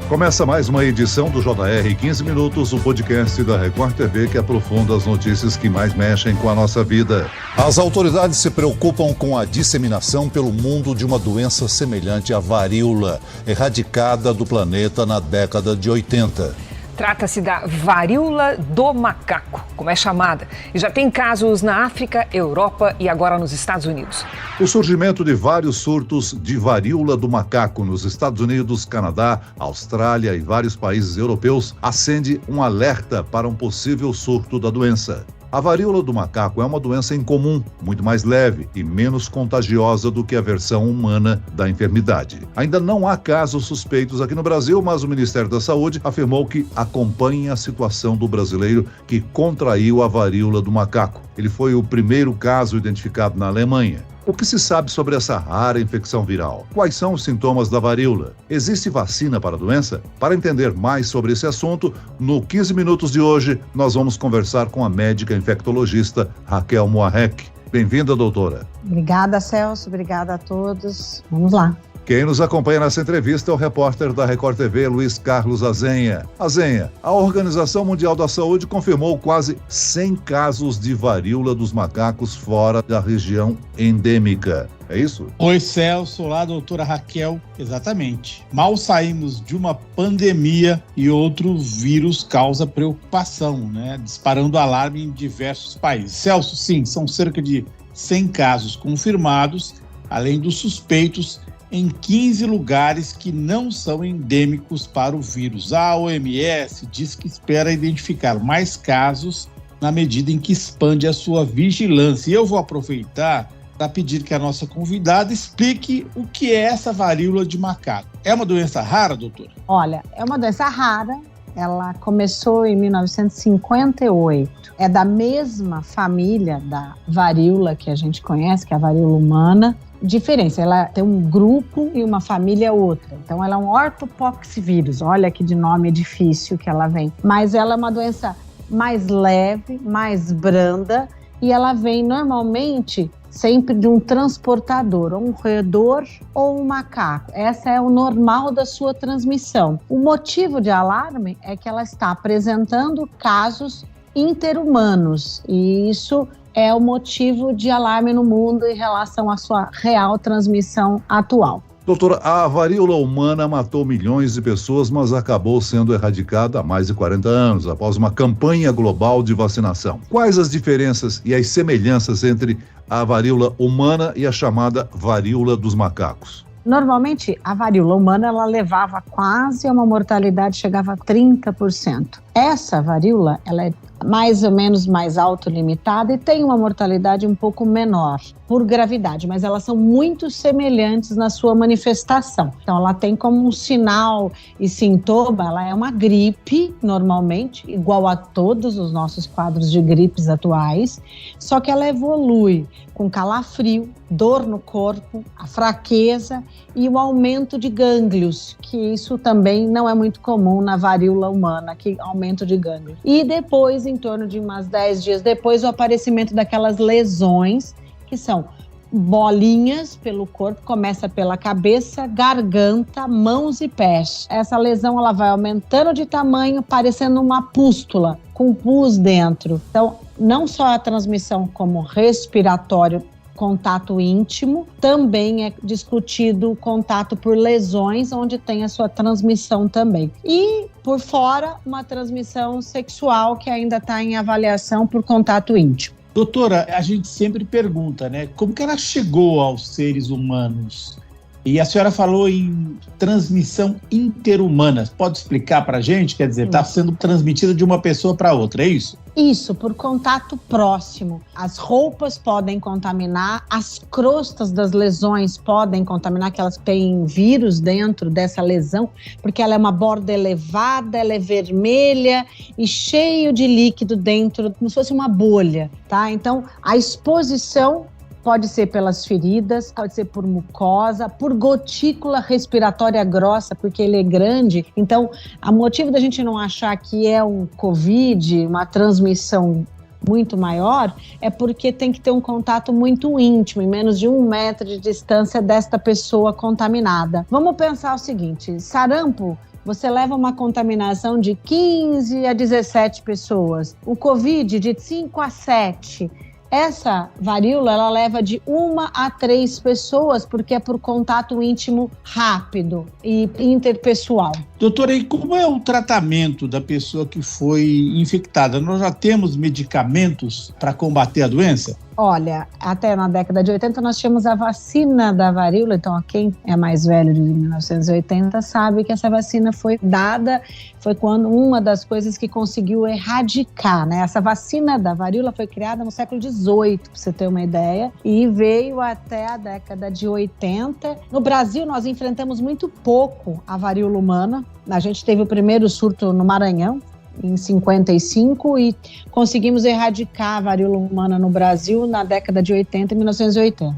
Começa mais uma edição do JR 15 Minutos, o podcast da Record TV que aprofunda as notícias que mais mexem com a nossa vida. As autoridades se preocupam com a disseminação pelo mundo de uma doença semelhante à varíola, erradicada do planeta na década de 80. Trata-se da varíola do macaco, como é chamada, e já tem casos na África, Europa e agora nos Estados Unidos. O surgimento de vários surtos de varíola do macaco nos Estados Unidos, Canadá, Austrália e vários países europeus acende um alerta para um possível surto da doença. A varíola do macaco é uma doença incomum, muito mais leve e menos contagiosa do que a versão humana da enfermidade. Ainda não há casos suspeitos aqui no Brasil, mas o Ministério da Saúde afirmou que acompanha a situação do brasileiro que contraiu a varíola do macaco. Ele foi o primeiro caso identificado na Alemanha. O que se sabe sobre essa rara infecção viral? Quais são os sintomas da varíola? Existe vacina para a doença? Para entender mais sobre esse assunto, no 15 Minutos de hoje, nós vamos conversar com a médica infectologista Raquel Moarec. Bem-vinda, doutora. Obrigada, Celso. Obrigada a todos. Vamos lá. Quem nos acompanha nessa entrevista é o repórter da Record TV, Luiz Carlos Azenha. Azenha, a Organização Mundial da Saúde confirmou quase 100 casos de varíola dos macacos fora da região endêmica. É isso? Oi, Celso. Olá, doutora Raquel. Exatamente. Mal saímos de uma pandemia e outro vírus causa preocupação, né? Disparando alarme em diversos países. Celso, sim, são cerca de 100 casos confirmados, além dos suspeitos em 15 lugares que não são endêmicos para o vírus. A OMS diz que espera identificar mais casos na medida em que expande a sua vigilância. E eu vou aproveitar para pedir que a nossa convidada explique o que é essa varíola de macaco. É uma doença rara, doutora? Olha, é uma doença rara. Ela começou em 1958. É da mesma família da varíola que a gente conhece, que é a varíola humana. Diferença, ela tem um grupo e uma família outra. Então, ela é um ortopoxvírus. Olha que de nome difícil que ela vem. Mas ela é uma doença mais leve, mais branda, e ela vem normalmente sempre de um transportador, ou um roedor ou um macaco. Essa é o normal da sua transmissão. O motivo de alarme é que ela está apresentando casos interhumanos, e isso é o motivo de alarme no mundo em relação à sua real transmissão atual. Doutora, a varíola humana matou milhões de pessoas, mas acabou sendo erradicada há mais de 40 anos, após uma campanha global de vacinação. Quais as diferenças e as semelhanças entre a varíola humana e a chamada varíola dos macacos? Normalmente, a varíola humana ela levava quase a uma mortalidade, chegava a 30%. Essa varíola ela é mais ou menos mais autolimitada e tem uma mortalidade um pouco menor por gravidade, mas elas são muito semelhantes na sua manifestação. Então, ela tem como um sinal e sintoma, ela é uma gripe, normalmente, igual a todos os nossos quadros de gripes atuais, só que ela evolui com calafrio, dor no corpo, a fraqueza e o aumento de gânglios, que isso também não é muito comum na varíola humana, que aumento de gânglios. E depois, em torno de umas 10 dias depois, o aparecimento daquelas lesões, que são bolinhas pelo corpo, começa pela cabeça, garganta, mãos e pés. Essa lesão ela vai aumentando de tamanho, parecendo uma pústula, com pus dentro. Então, não só a transmissão como respiratório, contato íntimo, também é discutido o contato por lesões, onde tem a sua transmissão também. E, por fora, uma transmissão sexual que ainda está em avaliação por contato íntimo. Doutora, a gente sempre pergunta, né? Como que ela chegou aos seres humanos? E a senhora falou em transmissão interhumana. Pode explicar para a gente? Quer dizer, está sendo transmitida de uma pessoa para outra, é isso? Isso, por contato próximo. As roupas podem contaminar, as crostas das lesões podem contaminar, que elas têm vírus dentro dessa lesão, porque ela é uma borda elevada, ela é vermelha e cheio de líquido dentro, como se fosse uma bolha, tá? Então, a exposição pode ser pelas feridas, pode ser por mucosa, por gotícula respiratória grossa, porque ele é grande. Então, o motivo da gente não achar que é um Covid, uma transmissão muito maior, é porque tem que ter um contato muito íntimo, em menos de 1 metro de distância desta pessoa contaminada. Vamos pensar o seguinte, sarampo você leva uma contaminação de 15 a 17 pessoas. O Covid, de 5 a 7. Essa varíola, ela leva de 1 a 3 pessoas, porque é por contato íntimo rápido e interpessoal. Doutora, e como é o tratamento da pessoa que foi infectada? Nós já temos medicamentos para combater a doença? Olha, até na década de 80 nós tínhamos a vacina da varíola, então quem é mais velho de 1980 sabe que essa vacina foi dada, foi quando uma das coisas que conseguiu erradicar, né? Essa vacina da varíola foi criada no século XVIII, para você ter uma ideia, e veio até a década de 80. No Brasil nós enfrentamos muito pouco a varíola humana, a gente teve o primeiro surto no Maranhão, em 55, e conseguimos erradicar a varíola humana no Brasil na década de 80, em 1980.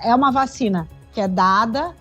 É uma vacina que é dada,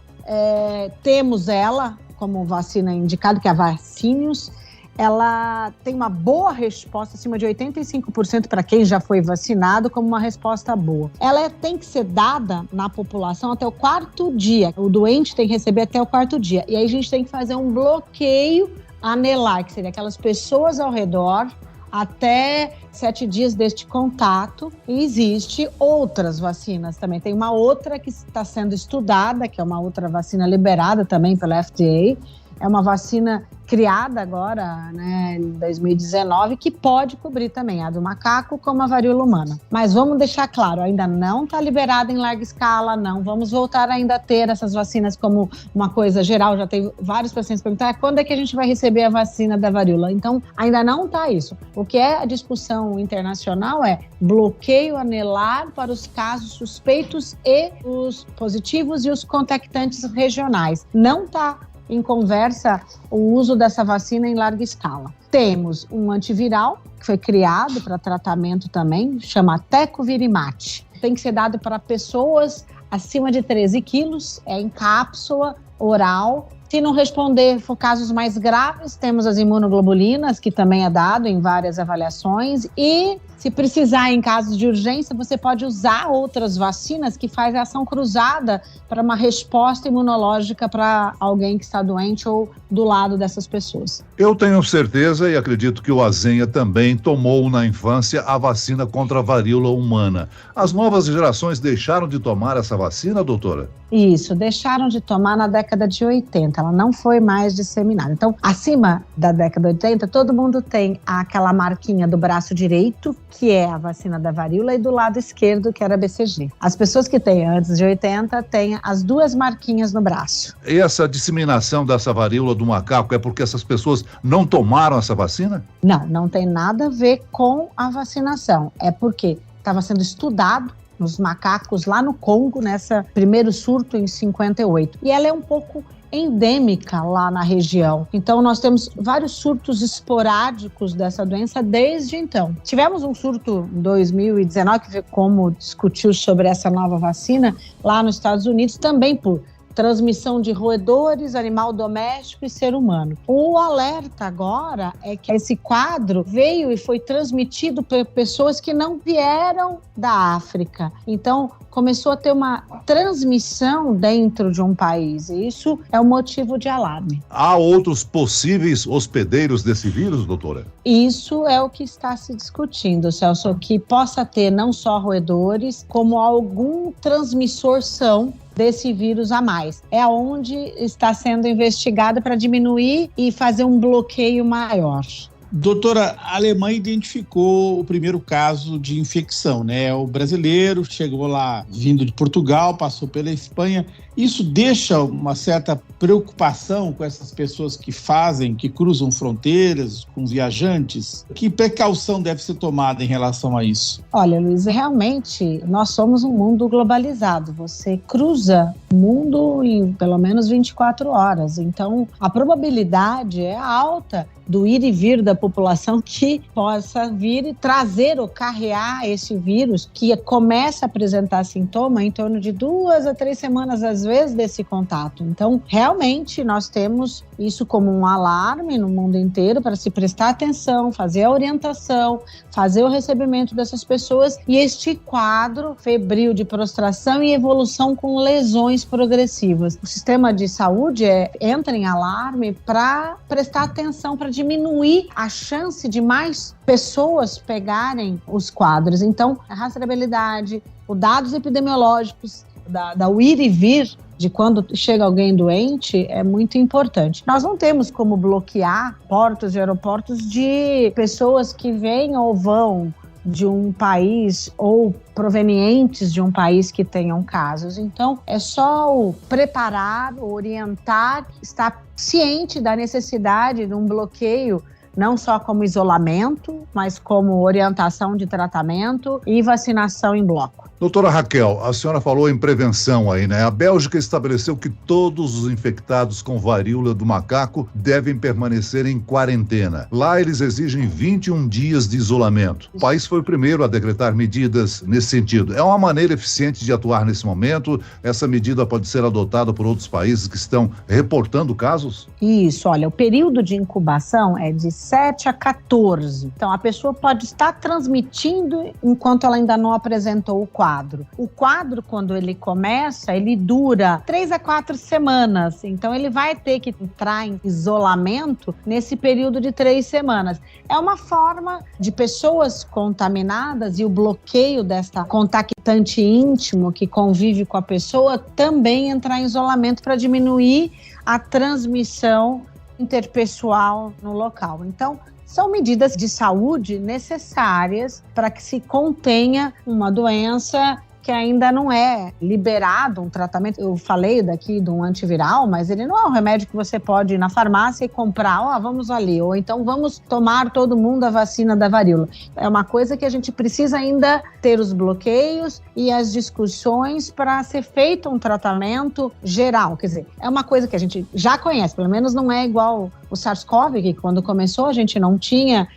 temos ela como vacina indicada, que é a Vacínios. Ela tem uma boa resposta, acima de 85% para quem já foi vacinado, como uma resposta boa. Ela tem que ser dada na população até o 4º dia. O doente tem que receber até o 4º dia. E aí a gente tem que fazer um bloqueio anelar, que seria aquelas pessoas ao redor, até 7 dias deste contato. E existe outras vacinas também. Tem uma outra que está sendo estudada, que é uma outra vacina liberada também pela FDA. É uma vacina criada agora, né, em 2019, que pode cobrir também a do macaco como a varíola humana. Mas vamos deixar claro, ainda não está liberada em larga escala, não. Vamos voltar ainda a ter essas vacinas como uma coisa geral. Já tem vários pacientes perguntando quando é que a gente vai receber a vacina da varíola. Então, ainda não está isso. O que é a discussão internacional é bloqueio anelar para os casos suspeitos e os positivos e os contactantes regionais. Não está em conversa o uso dessa vacina em larga escala. Temos um antiviral que foi criado para tratamento também, chama Tecovirimat. Tem que ser dado para pessoas acima de 13 quilos, é em cápsula oral. Se não responder, for casos mais graves, temos as imunoglobulinas, que também é dado em várias avaliações. E, se precisar, em casos de urgência, você pode usar outras vacinas que fazem ação cruzada para uma resposta imunológica para alguém que está doente ou do lado dessas pessoas. Eu tenho certeza e acredito que o Azenha também tomou na infância a vacina contra a varíola humana. As novas gerações deixaram de tomar essa vacina, doutora? Isso, deixaram de tomar na década de 80, ela não foi mais disseminada. Então, acima da década de 80, todo mundo tem aquela marquinha do braço direito, que é a vacina da varíola, e do lado esquerdo, que era a BCG. As pessoas que têm antes de 80 têm as duas marquinhas no braço. E essa disseminação dessa varíola do macaco é porque essas pessoas não tomaram essa vacina? Não tem nada a ver com a vacinação. É porque estava sendo estudado nos macacos lá no Congo, nessa primeiro surto em 58. E ela é um pouco endêmica lá na região. Então, nós temos vários surtos esporádicos dessa doença desde então. Tivemos um surto em 2019, que foi como discutiu sobre essa nova vacina, lá nos Estados Unidos, também por transmissão de roedores, animal doméstico e ser humano. O alerta agora é que esse quadro veio e foi transmitido por pessoas que não vieram da África. Então, começou a ter uma transmissão dentro de um país, e isso é um motivo de alarme. Há outros possíveis hospedeiros desse vírus, doutora? Isso é o que está se discutindo, Celso, que possa ter não só roedores, como algum transmissor desse vírus a mais. É onde está sendo investigado para diminuir e fazer um bloqueio maior. Doutora, a Alemanha identificou o primeiro caso de infecção, né? O brasileiro chegou lá vindo de Portugal, passou pela Espanha. Isso deixa uma certa preocupação com essas pessoas que cruzam fronteiras, com viajantes? Que precaução deve ser tomada em relação a isso? Olha, Luiz, realmente nós somos um mundo globalizado. Você cruza o mundo em pelo menos 24 horas. Então, a probabilidade é alta do ir e vir da população que possa vir e trazer ou carrear esse vírus que começa a apresentar sintoma em torno de 2 a 3 semanas, às vezes, desse contato. Então, realmente, nós temos isso como um alarme no mundo inteiro para se prestar atenção, fazer a orientação, fazer o recebimento dessas pessoas e este quadro febril de prostração e evolução com lesões progressivas. O sistema de saúde entra em alarme para prestar atenção, para diminuir a chance de mais pessoas pegarem os quadros. Então, a rastreabilidade, os dados epidemiológicos, da o ir e vir de quando chega alguém doente é muito importante. Nós não temos como bloquear portos e aeroportos de pessoas que vêm ou vão de um país ou provenientes de um país que tenham casos. Então, é só o preparar, orientar, estar ciente da necessidade de um bloqueio, não só como isolamento, mas como orientação de tratamento e vacinação em bloco. Doutora Raquel, a senhora falou em prevenção aí, né? A Bélgica estabeleceu que todos os infectados com varíola do macaco devem permanecer em quarentena. Lá eles exigem 21 dias de isolamento. O país foi o primeiro a decretar medidas nesse sentido. É uma maneira eficiente de atuar nesse momento? Essa medida pode ser adotada por outros países que estão reportando casos? Isso, olha, o período de incubação é de 7 a 14. Então, a pessoa pode estar transmitindo enquanto ela ainda não apresentou o quadro. O quadro, quando ele começa, ele dura 3 a 4 semanas. Então, ele vai ter que entrar em isolamento nesse período de 3 semanas. É uma forma de pessoas contaminadas e o bloqueio desta contactante íntimo que convive com a pessoa também entrar em isolamento para diminuir a transmissão interpessoal no local. Então, são medidas de saúde necessárias para que se contenha uma doença que ainda não é liberado um tratamento. Eu falei daqui de um antiviral, mas ele não é um remédio que você pode ir na farmácia e comprar, vamos ali, ou então vamos tomar todo mundo a vacina da varíola. É uma coisa que a gente precisa ainda ter os bloqueios e as discussões para ser feito um tratamento geral. Quer dizer, é uma coisa que a gente já conhece, pelo menos não é igual o SARS-CoV, que quando começou a gente não tinha,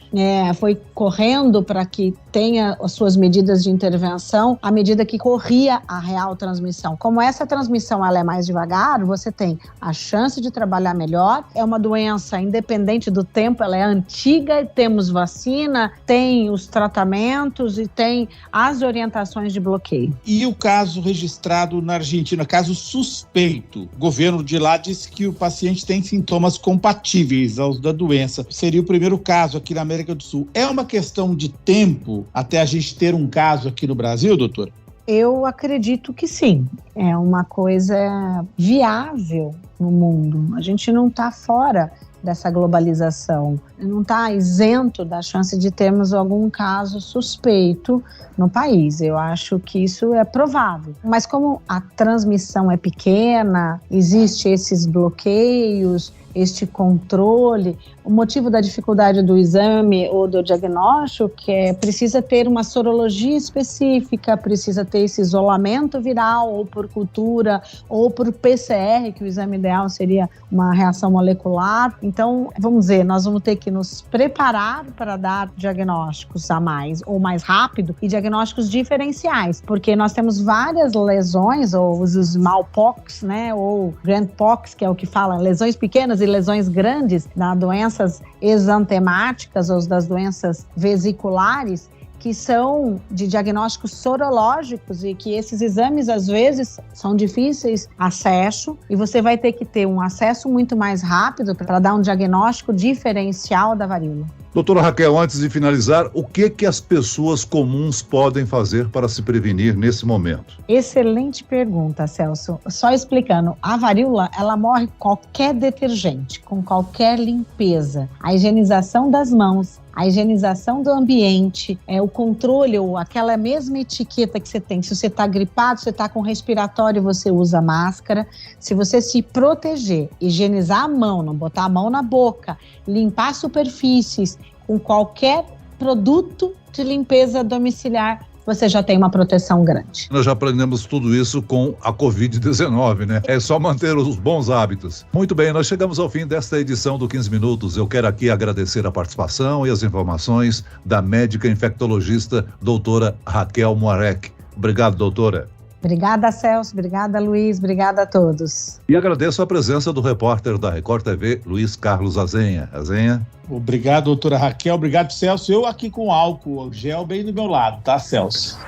foi correndo para que tenha as suas medidas de intervenção à medida que corria a real transmissão. Como essa transmissão ela é mais devagar, você tem a chance de trabalhar melhor. É uma doença independente do tempo, ela é antiga, temos vacina, tem os tratamentos e tem as orientações de bloqueio. E o caso registrado na Argentina, caso suspeito, o governo de lá disse que o paciente tem sintomas compatíveis aos da doença. Seria o primeiro caso aqui na América do Sul. É uma questão de tempo até a gente ter um caso aqui no Brasil, doutor? Eu acredito que sim. É uma coisa viável no mundo. A gente não está fora dessa globalização, não está isento da chance de termos algum caso suspeito no país. Eu acho que isso é provável. Mas como a transmissão é pequena, existe esses bloqueios, este controle, o motivo da dificuldade do exame ou do diagnóstico que precisa ter uma sorologia específica, precisa ter esse isolamento viral ou por cultura ou por PCR, que o exame ideal seria uma reação molecular. Então, vamos dizer, nós vamos ter que nos preparar para dar diagnósticos a mais ou mais rápido e diagnósticos diferenciais, porque nós temos várias lesões, ou os smallpox, ou grandpox, que é o que fala, lesões pequenas e lesões grandes, das doenças exantemáticas ou das doenças vesiculares, que são de diagnósticos sorológicos e que esses exames, às vezes, são difíceis acesso e você vai ter que ter um acesso muito mais rápido para dar um diagnóstico diferencial da varíola. Doutora Raquel, antes de finalizar, o que as pessoas comuns podem fazer para se prevenir nesse momento? Excelente pergunta, Celso. Só explicando, a varíola, ela morre com qualquer detergente, com qualquer limpeza. A higienização das mãos, a higienização do ambiente, o controle ou aquela mesma etiqueta que você tem. Se você está gripado, você está com respiratório, você usa máscara. Se você se proteger, higienizar a mão, não botar a mão na boca, limpar superfícies com qualquer produto de limpeza domiciliar, você já tem uma proteção grande. Nós já aprendemos tudo isso com a Covid-19, né? É só manter os bons hábitos. Muito bem, nós chegamos ao fim desta edição do 15 Minutos. Eu quero aqui agradecer a participação e as informações da médica infectologista doutora Raquel Moarec. Obrigado, doutora. Obrigada, Celso. Obrigada, Luiz. Obrigada a todos. E agradeço a presença do repórter da Record TV, Luiz Carlos Azenha. Azenha. Obrigado, doutora Raquel. Obrigado, Celso. Eu aqui com álcool gel bem do meu lado, tá, Celso?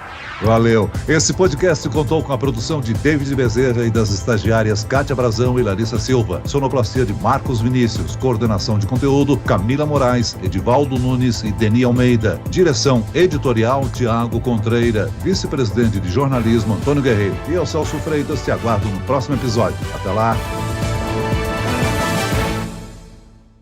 Valeu. Esse podcast contou com a produção de David Bezerra e das estagiárias Kátia Brazão e Larissa Silva. Sonoplastia de Marcos Vinícius. Coordenação de conteúdo, Camila Moraes, Edivaldo Nunes e Deni Almeida. Direção editorial, Tiago Contreira. Vice-presidente de jornalismo, Antônio Guerreiro. E eu, Celso Freitas, te aguardo no próximo episódio. Até lá.